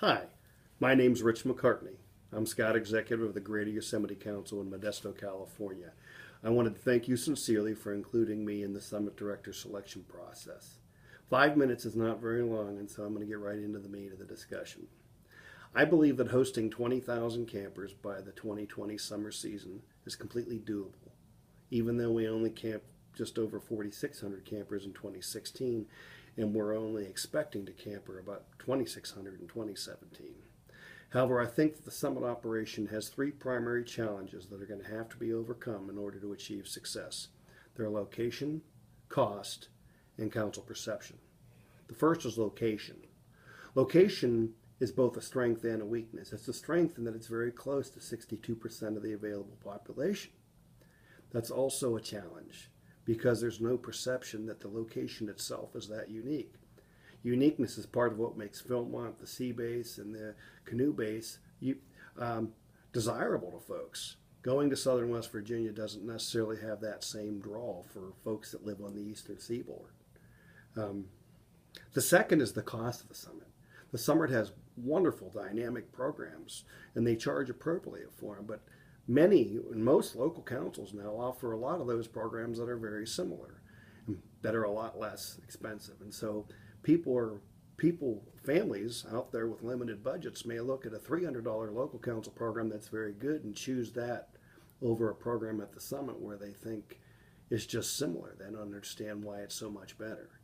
Hi, my name's Rich McCartney. I'm Scout Executive of the Greater Yosemite Council in Modesto, California. I wanted to thank you sincerely for including me in the Summit Director selection process. 5 minutes is not very long, and so I'm going to get right into the meat of the discussion. I believe that hosting 20,000 campers by the 2020 summer season is completely doable. Even though we only camped just over 4,600 campers in 2016, and we're only expecting to camper about 2,600 in 2017. However, I think that the summit operation has three primary challenges that are going to have to be overcome in order to achieve success. Their location, cost, and council perception. The first is location. Location is both a strength and a weakness. It's a strength in that it's very close to 62% of the available population. That's also a challenge because there's no perception that the location itself is that unique. Uniqueness is part of what makes Philmont, the Sea Base, and the Canoe Base desirable to folks. Going to southern West Virginia doesn't necessarily have that same draw for folks that live on the eastern seaboard. The second is the cost of the summit. The summit has wonderful dynamic programs, and they charge appropriately for them, but many and most local councils now offer a lot of those programs that are very similar and that are a lot less expensive. And so families out there with limited budgets may look at a $300 local council program that's very good and choose that over a program at the summit where they think is just similar. They don't understand why it's so much better.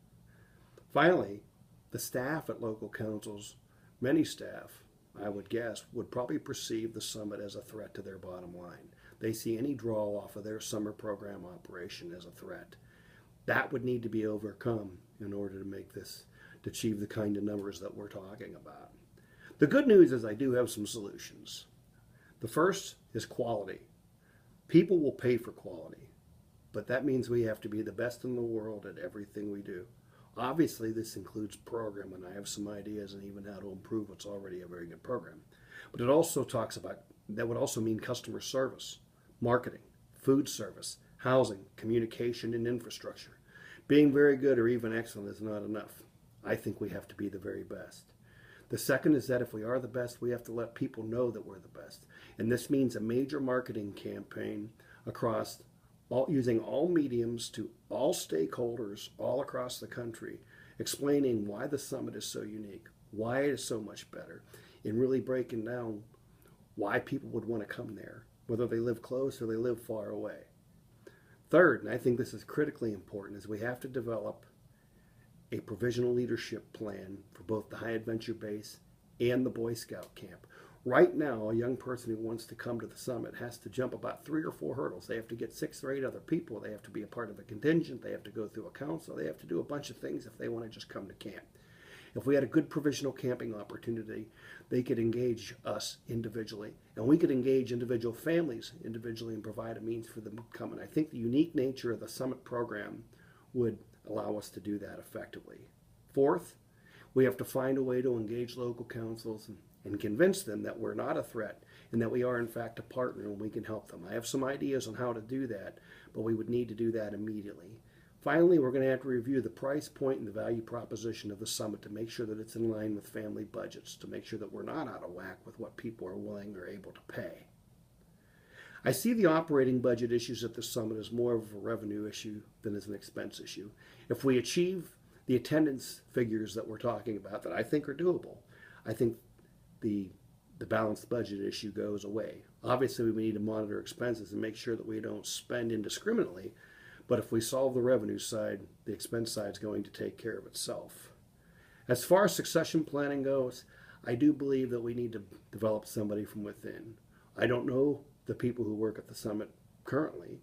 Finally, the staff at local councils, many staff, I would guess, would probably perceive the summit as a threat to their bottom line. They see any draw off of their summer program operation as a threat. That would need to be overcome in order to achieve the kind of numbers that we're talking about. The good news is I do have some solutions. The first is quality. People will pay for quality, but that means we have to be the best in the world at everything we do. Obviously, this includes program, and I have some ideas on even how to improve what's already a very good program. But it also talks about, that would also mean customer service, marketing, food service, housing, communication, and infrastructure. Being very good or even excellent is not enough. I think we have to be the very best. The second is that if we are the best, we have to let people know that we're the best. And this means a major marketing campaign across using all mediums to all stakeholders all across the country, explaining why the summit is so unique, why it is so much better, and really breaking down why people would want to come there, whether they live close or they live far away. Third, and I think this is critically important, is we have to develop a provisional leadership plan for both the High Adventure Base and the Boy Scout camp. Right now, a young person who wants to come to the summit has to jump about 3 or 4 hurdles. They have to get 6 or 8 other people. They have to be a part of a contingent. They have to go through a council. They have to do a bunch of things if they want to just come to camp. If we had a good provisional camping opportunity, they could engage us individually, and we could engage individual families individually and provide a means for them to come. And I think the unique nature of the summit program would allow us to do that effectively. Fourth, we have to find a way to engage local councils and convince them that we're not a threat and that we are in fact a partner and we can help them. I have some ideas on how to do that, but we would need to do that immediately. Finally, we're going to have to review the price point and the value proposition of the summit to make sure that it's in line with family budgets, to make sure that we're not out of whack with what people are willing or able to pay. I see the operating budget issues at the summit as more of a revenue issue than as an expense issue. If we achieve the attendance figures that we're talking about that I think are doable, I think the balanced budget issue goes away. Obviously, we need to monitor expenses and make sure that we don't spend indiscriminately, but if we solve the revenue side, the expense side is going to take care of itself. As far as succession planning goes, I do believe that we need to develop somebody from within. I don't know the people who work at the summit currently,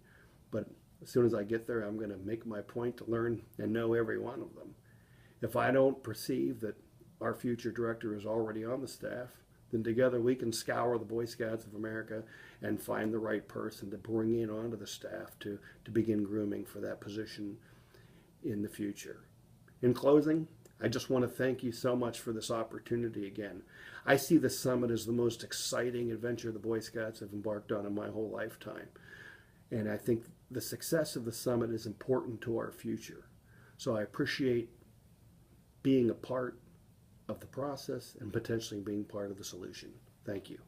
but as soon as I get there, I'm going to make my point to learn and know every one of them. If I don't perceive that our future director is already on the staff, then together we can scour the Boy Scouts of America and find the right person to bring in onto the staff to begin grooming for that position in the future. In closing, I just want to thank you so much for this opportunity again. I see the summit as the most exciting adventure the Boy Scouts have embarked on in my whole lifetime. And I think the success of the summit is important to our future. So I appreciate being a part of the process and potentially being part of the solution. Thank you.